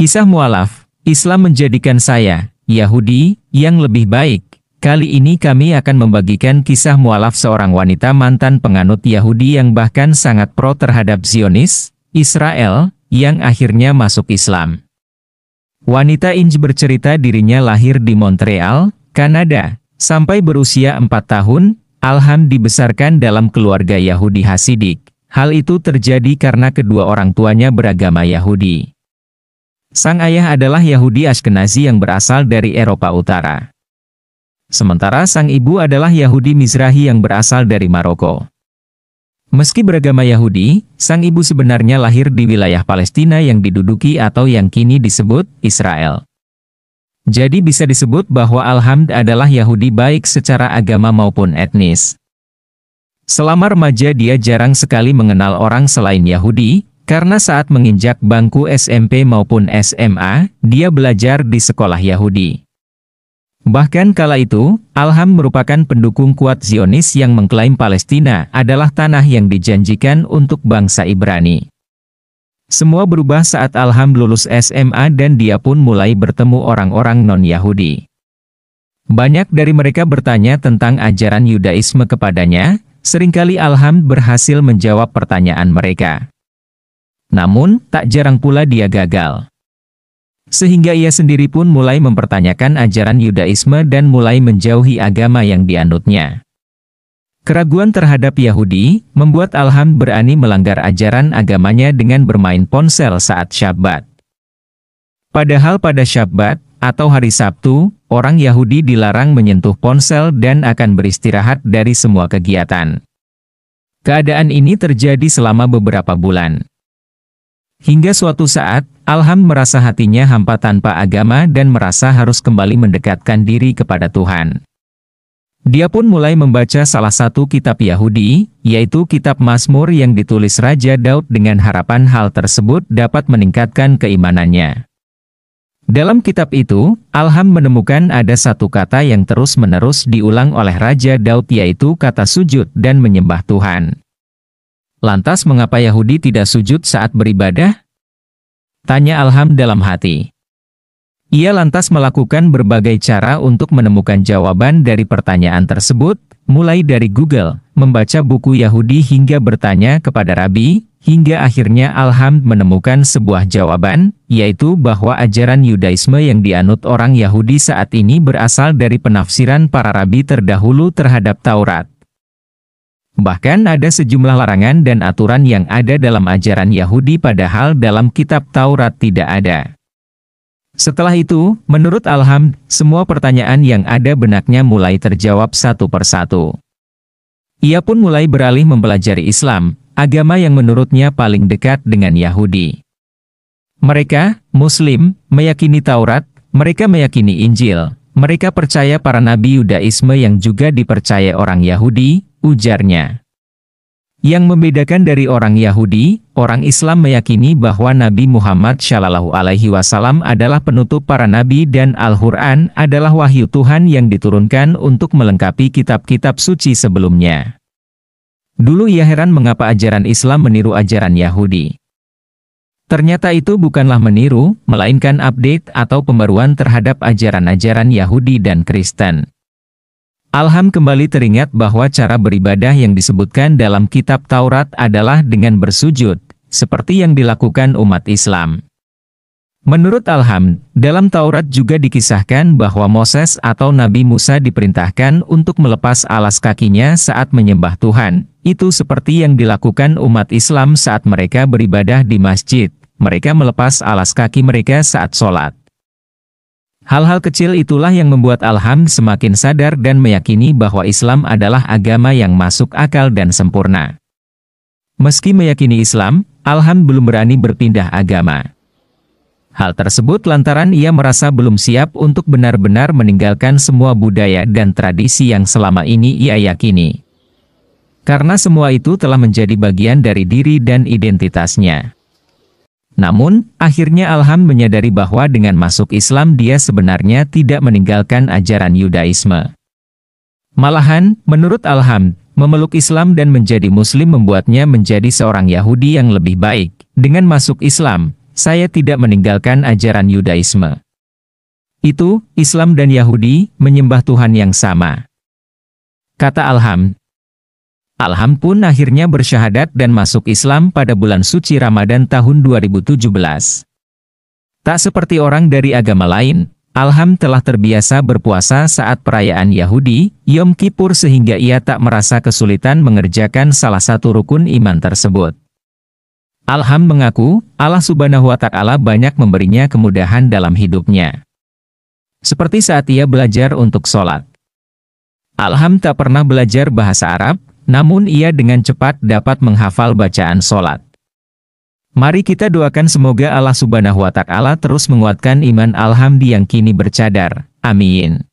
Kisah mualaf, Islam menjadikan saya, Yahudi, yang lebih baik. Kali ini kami akan membagikan kisah mualaf seorang wanita mantan penganut Yahudi yang bahkan sangat pro terhadap Zionis, Israel, yang akhirnya masuk Islam. Wanita ini bercerita dirinya lahir di Montreal, Kanada. Sampai berusia 4 tahun, Alham dibesarkan dalam keluarga Yahudi Hasidik. Hal itu terjadi karena kedua orang tuanya beragama Yahudi. Sang ayah adalah Yahudi Ashkenazi yang berasal dari Eropa Utara. Sementara sang ibu adalah Yahudi Mizrahi yang berasal dari Maroko. Meski beragama Yahudi, sang ibu sebenarnya lahir di wilayah Palestina yang diduduki atau yang kini disebut Israel. Jadi bisa disebut bahwa Alham adalah Yahudi baik secara agama maupun etnis. Selama remaja dia jarang sekali mengenal orang selain Yahudi, karena saat menginjak bangku SMP maupun SMA, dia belajar di sekolah Yahudi. Bahkan kala itu, Alham merupakan pendukung kuat Zionis yang mengklaim Palestina adalah tanah yang dijanjikan untuk bangsa Ibrani. Semua berubah saat Alham lulus SMA dan dia pun mulai bertemu orang-orang non-Yahudi. Banyak dari mereka bertanya tentang ajaran Yudaisme kepadanya, seringkali Alham berhasil menjawab pertanyaan mereka. Namun, tak jarang pula dia gagal. Sehingga ia sendiri pun mulai mempertanyakan ajaran Yudaisme dan mulai menjauhi agama yang dianutnya. Keraguan terhadap Yahudi membuat Alham berani melanggar ajaran agamanya dengan bermain ponsel saat Syabbat. Padahal pada Syabbat, atau hari Sabtu, orang Yahudi dilarang menyentuh ponsel dan akan beristirahat dari semua kegiatan. Keadaan ini terjadi selama beberapa bulan. Hingga suatu saat, Alham merasa hatinya hampa tanpa agama dan merasa harus kembali mendekatkan diri kepada Tuhan. Dia pun mulai membaca salah satu kitab Yahudi, yaitu kitab Mazmur yang ditulis Raja Daud dengan harapan hal tersebut dapat meningkatkan keimanannya. Dalam kitab itu, Alham menemukan ada satu kata yang terus-menerus diulang oleh Raja Daud yaitu kata sujud dan menyembah Tuhan. Lantas mengapa Yahudi tidak sujud saat beribadah? Tanya Alham dalam hati. Ia lantas melakukan berbagai cara untuk menemukan jawaban dari pertanyaan tersebut, mulai dari Google, membaca buku Yahudi hingga bertanya kepada Rabi, hingga akhirnya Alham menemukan sebuah jawaban, yaitu bahwa ajaran Yudaisme yang dianut orang Yahudi saat ini berasal dari penafsiran para Rabi terdahulu terhadap Taurat. Bahkan ada sejumlah larangan dan aturan yang ada dalam ajaran Yahudi padahal dalam kitab Taurat tidak ada. Setelah itu, menurut Alham, semua pertanyaan yang ada benaknya mulai terjawab satu persatu. Ia pun mulai beralih mempelajari Islam, agama yang menurutnya paling dekat dengan Yahudi. Mereka, Muslim, meyakini Taurat, mereka meyakini Injil, mereka percaya para nabi Yudaisme yang juga dipercaya orang Yahudi, ujarnya. Yang membedakan dari orang Yahudi, orang Islam meyakini bahwa Nabi Muhammad Shallallahu Alaihi Wasallam adalah penutup para nabi dan Al-Quran adalah wahyu Tuhan yang diturunkan untuk melengkapi kitab-kitab suci sebelumnya. Dulu ia heran mengapa ajaran Islam meniru ajaran Yahudi. Ternyata itu bukanlah meniru, melainkan update atau pembaruan terhadap ajaran-ajaran Yahudi dan Kristen. Alham kembali teringat bahwa cara beribadah yang disebutkan dalam kitab Taurat adalah dengan bersujud, seperti yang dilakukan umat Islam. Menurut Alham, dalam Taurat juga dikisahkan bahwa Moses atau Nabi Musa diperintahkan untuk melepas alas kakinya saat menyembah Tuhan. Itu seperti yang dilakukan umat Islam saat mereka beribadah di masjid, mereka melepas alas kaki mereka saat sholat. Hal-hal kecil itulah yang membuat Alham semakin sadar dan meyakini bahwa Islam adalah agama yang masuk akal dan sempurna. Meski meyakini Islam, Alham belum berani berpindah agama. Hal tersebut lantaran ia merasa belum siap untuk benar-benar meninggalkan semua budaya dan tradisi yang selama ini ia yakini. Karena semua itu telah menjadi bagian dari diri dan identitasnya. Namun, akhirnya Alham menyadari bahwa dengan masuk Islam dia sebenarnya tidak meninggalkan ajaran Yudaisme. Malahan, menurut Alham, memeluk Islam dan menjadi Muslim membuatnya menjadi seorang Yahudi yang lebih baik. Dengan masuk Islam, saya tidak meninggalkan ajaran Yudaisme. Itu, Islam dan Yahudi, menyembah Tuhan yang sama. Kata Alham. Alham pun akhirnya bersyahadat dan masuk Islam pada bulan suci Ramadan tahun 2017. Tak seperti orang dari agama lain, Alham telah terbiasa berpuasa saat perayaan Yahudi, Yom Kippur, sehingga ia tak merasa kesulitan mengerjakan salah satu rukun iman tersebut. Alham mengaku, Allah Subhanahu wa Ta'ala banyak memberinya kemudahan dalam hidupnya. Seperti saat ia belajar untuk sholat. Alham tak pernah belajar bahasa Arab, namun ia dengan cepat dapat menghafal bacaan sholat. Mari kita doakan semoga Allah Subhanahu wa Ta'ala terus menguatkan iman Alham yang kini bercadar. Amin.